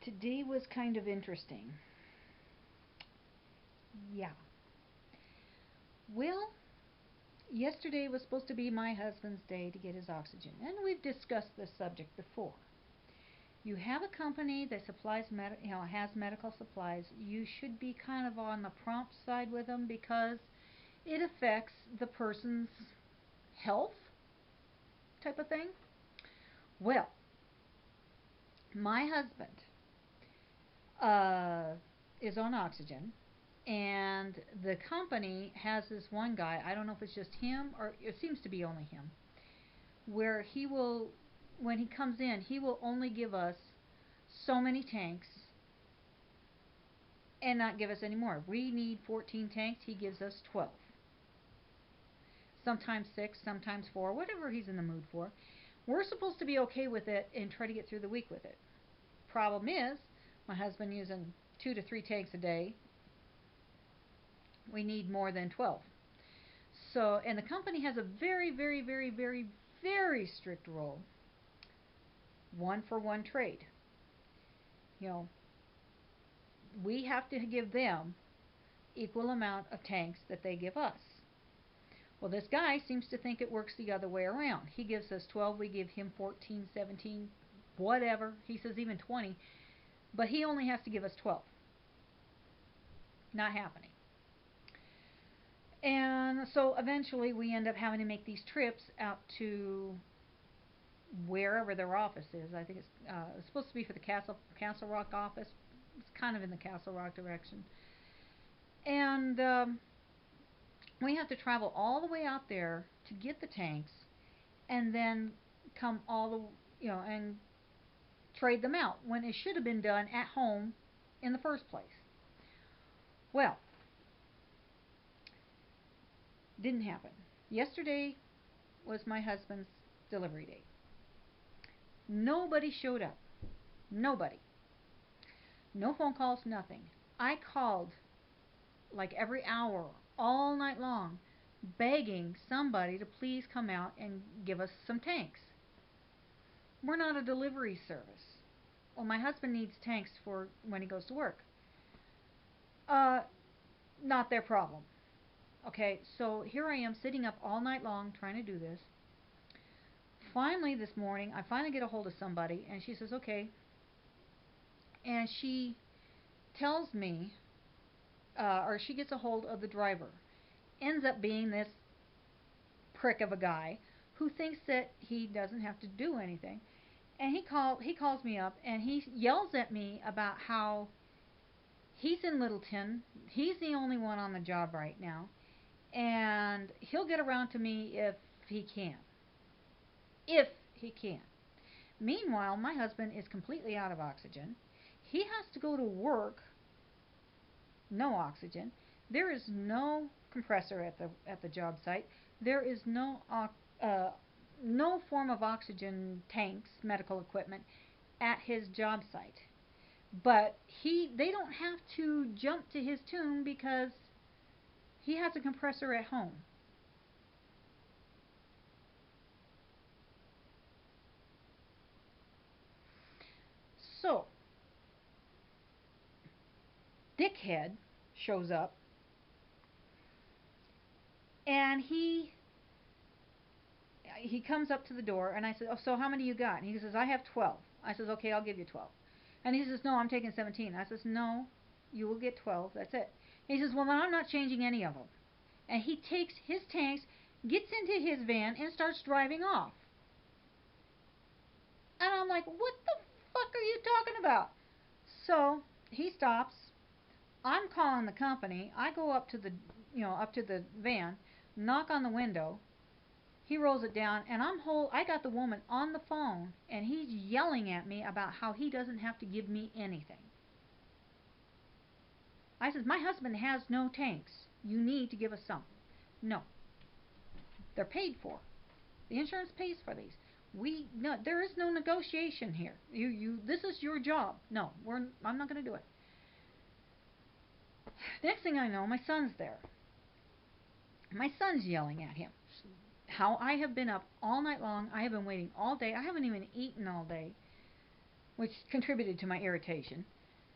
Today was kind of interesting. Yeah. Well, yesterday was supposed to be my husband's day to get his oxygen, and we've discussed this subject before. You have a company that has medical supplies. You should be kind of on the prompt side with them because it affects the person's health type of thing. Well, my husband uh, is on oxygen, and the company has this one guy. I don't know if it's just him or it seems to be only him, where he will, when he comes in, he will only give us so many tanks and not give us any more. We need 14 tanks, he gives us 12. Sometimes 6, sometimes 4, whatever he's in the mood for. We're supposed to be okay with it and try to get through the week with it. Problem is, my husband using 2 to 3 tanks a day. We need more than 12. So, and the company has a very, very, very, very, very strict rule. 1-for-1 trade. You know, we have to give them equal amount of tanks that they give us. Well, this guy seems to think it works the other way around. He gives us 12, we give him 14, 17, whatever. He says even 20, but he only has to give us 12. Not happening. And so eventually we end up having to make these trips out to wherever their office is. I think it's supposed to be for the Castle Rock office. It's kind of in the Castle Rock direction. And we have to travel all the way out there to get the tanks, and then come all the and trade them out when it should have been done at home in the first place. Well, didn't happen. Yesterday was my husband's delivery date. Nobody showed up. Nobody. No phone calls, nothing. I called like every hour, all night long, begging somebody to please come out and give us some tanks. We're not a delivery service. Well, my husband needs tanks for when he goes to work. Uh, Not their problem. Okay, so here I am sitting up all night long trying to do this. Finally, this morning, I finally get a hold of somebody, and she says, okay. And she tells me, or she gets a hold of the driver. Ends up being this prick of a guy who thinks that he doesn't have to do anything. And he calls me up and he yells at me about how he's in Littleton. He's the only one on the job right now, and he'll get around to me if he can. If he can. Meanwhile, my husband is completely out of oxygen. He has to go to work, no oxygen. There is no compressor at the job site. There is no form of oxygen tanks, medical equipment at his job site. But they don't have to jump to his tune because he has a compressor at home. So, Dickhead shows up and he comes up to the door, and I said, oh, so how many you got? And he says, I have 12. I says, okay, I'll give you 12. And he says, no, I'm taking 17. I says, no, you will get 12. That's it. He says, well, then I'm not changing any of them. And he takes his tanks, gets into his van, and starts driving off. And I'm like, what the fuck are you talking about? So he stops. I'm calling the company. I go up to the van, knock on the window. He rolls it down, and I got the woman on the phone, and he's yelling at me about how he doesn't have to give me anything. I says, my husband has no tanks. You need to give us some. No. They're paid for. The insurance pays for these. No, there is no negotiation here. This is your job. No, I'm not going to do it. Next thing I know, my son's there. My son's yelling at him. How I have been up all night long. I have been waiting all day. I haven't even eaten all day. which contributed to my irritation.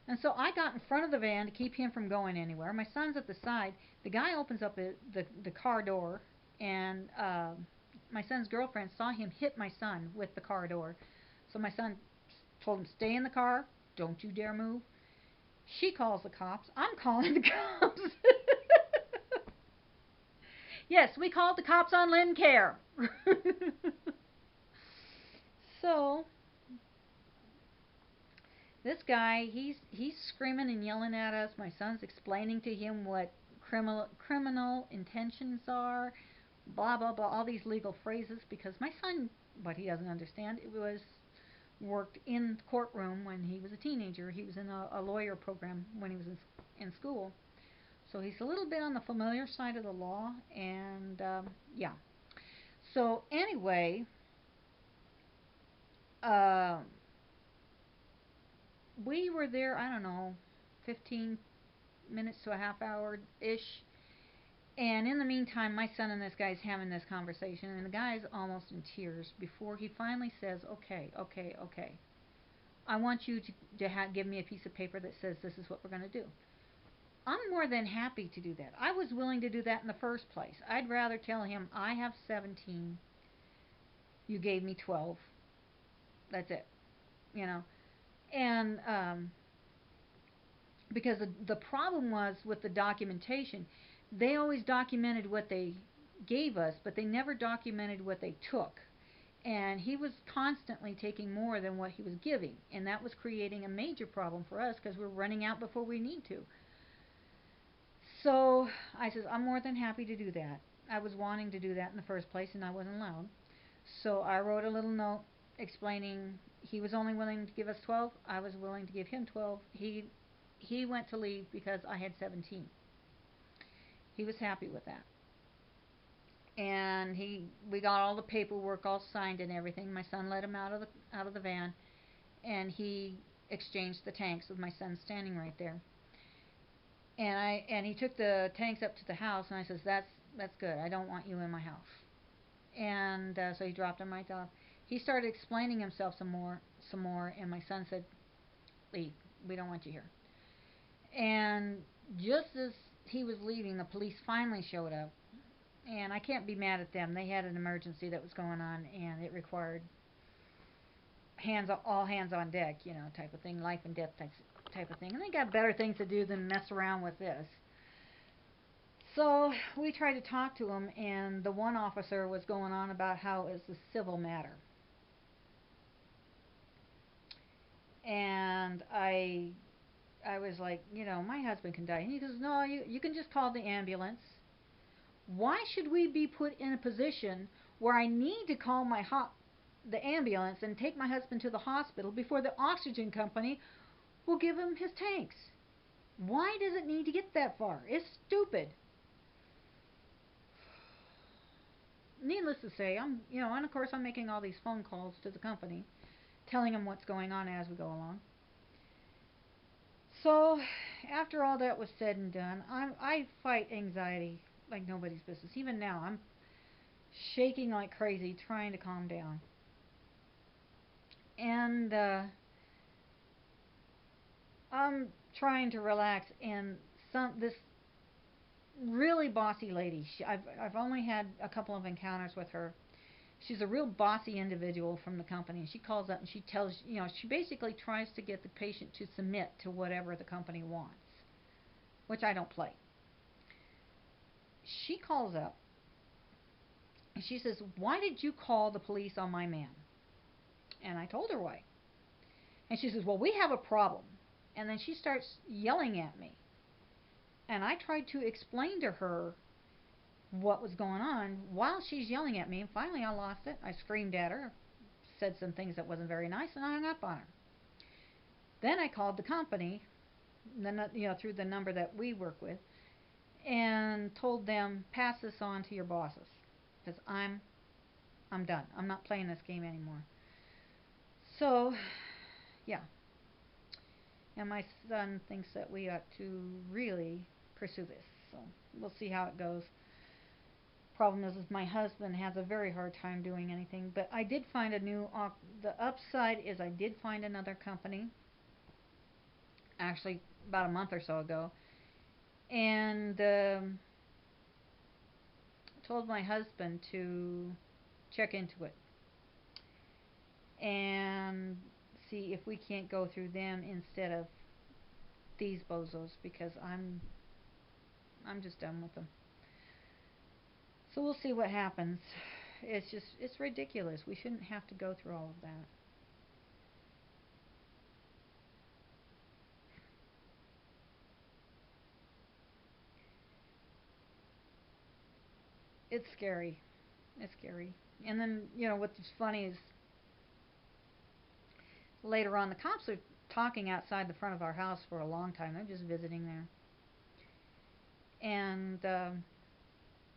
And so I got in front of the van to keep him from going anywhere. My son's at the side. The guy opens up the car door, and my son's girlfriend saw him hit my son with the car door. So my son told him, stay in the car. Don't you dare move. She calls the cops. I'm calling the cops. Yes, we called the cops on Lynn Care. So this guy, he's screaming and yelling at us. My son's explaining to him what criminal intentions are, blah blah blah, all these legal phrases, because my son, what he doesn't understand, it was worked in the courtroom when he was a teenager. He was in a lawyer program when he was in school. So he's a little bit on the familiar side of the law, and yeah. So anyway, uh, we were there, I don't know, 15 minutes to a half hour ish. And in the meantime, my son and this guy's having this conversation, and the guy's almost in tears before he finally says, okay, okay, okay. I want you to give me a piece of paper that says this is what we're going to do. I'm more than happy to do that. I was willing to do that in the first place. I'd rather tell him, I have 17, you gave me 12. That's it. You know? And because the problem was with the documentation, they always documented what they gave us, but they never documented what they took. And he was constantly taking more than what he was giving, and that was creating a major problem for us because we're running out before we need to. So I says, I'm more than happy to do that. I was wanting to do that in the first place, and I wasn't allowed. So I wrote a little note explaining he was only willing to give us 12. I was willing to give him 12. He went to leave because I had 17. He was happy with that. And we got all the paperwork all signed and everything. My son let him out of the van, and he exchanged the tanks with my son standing right there. And he took the tanks up to the house, and I says, that's good. I don't want you in my house. And so he dropped him right off. He started explaining himself some more, and my son said, leave. We don't want you here. And just as he was leaving, the police finally showed up. And I can't be mad at them. They had an emergency that was going on, and it required all hands on deck, type of thing, life and death type of thing. And they got better things to do than mess around with this. So we tried to talk to him, and the one officer was going on about how it's a civil matter. And I was like, my husband can die. And he goes, no, you can just call the ambulance. Why should we be put in a position where I need to call the ambulance and take my husband to the hospital before the oxygen company will give him his tanks? Why does it need to get that far? It's stupid. Needless to say, and of course I'm making all these phone calls to the company, telling them what's going on as we go along. So, after all that was said and done, I fight anxiety like nobody's business. Even now, I'm shaking like crazy, trying to calm down. And I'm trying to relax. And this really bossy lady. I've only had a couple of encounters with her. She's a real bossy individual from the company. She calls up and she tells, she basically tries to get the patient to submit to whatever the company wants, which I don't play. She calls up and she says, why did you call the police on my man? And I told her why. And she says, well, we have a problem. And then she starts yelling at me. And I tried to explain to her what was going on while she's yelling at me. And finally I lost it. I screamed at her, said some things that wasn't very nice, and I hung up on her. Then I called the company, through the number that we work with, and told them, pass this on to your bosses, because I'm done. I'm not playing this game anymore. So, yeah. And my son thinks that we ought to really pursue this. So we'll see how it goes. Problem is my husband has a very hard time doing anything. But I did find a new. The upside is I did find another company. Actually, about a month or so ago, and told my husband to check into it and see if we can't go through them instead of these bozos, because I'm just done with them. So we'll see what happens. It's ridiculous. We shouldn't have to go through all of that. It's scary. It's scary. And then, what's funny is later on the cops are talking outside the front of our house for a long time. They're just visiting there. And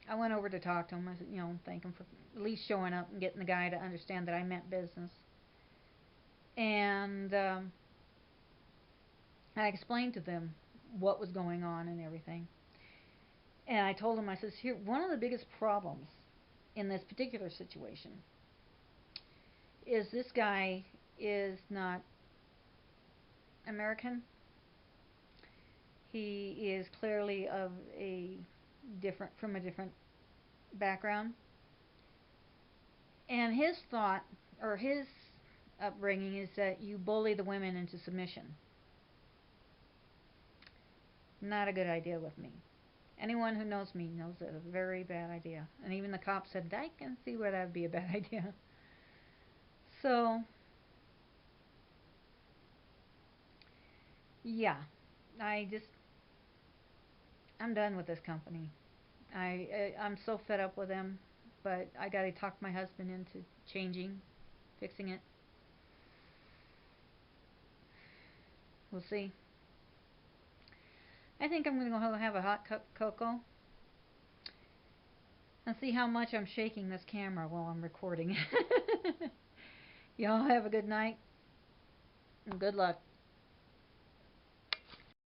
I went over to talk to him. I said, thank him for at least showing up and getting the guy to understand that I meant business. And I explained to them what was going on and everything. And I told him, I says, here, one of the biggest problems in this particular situation is this guy is not American. He is clearly from a different background. And his thought, or his upbringing, is that you bully the women into submission. Not a good idea with me. Anyone who knows me knows it's a very bad idea. And even the cops said, I can see where that would be a bad idea. So, yeah, I'm done with this company. I'm so fed up with them, but I got to talk my husband into changing, fixing it. We'll see. I think I'm going to go have a hot cup of cocoa and see how much I'm shaking this camera while I'm recording. Y'all have a good night and good luck.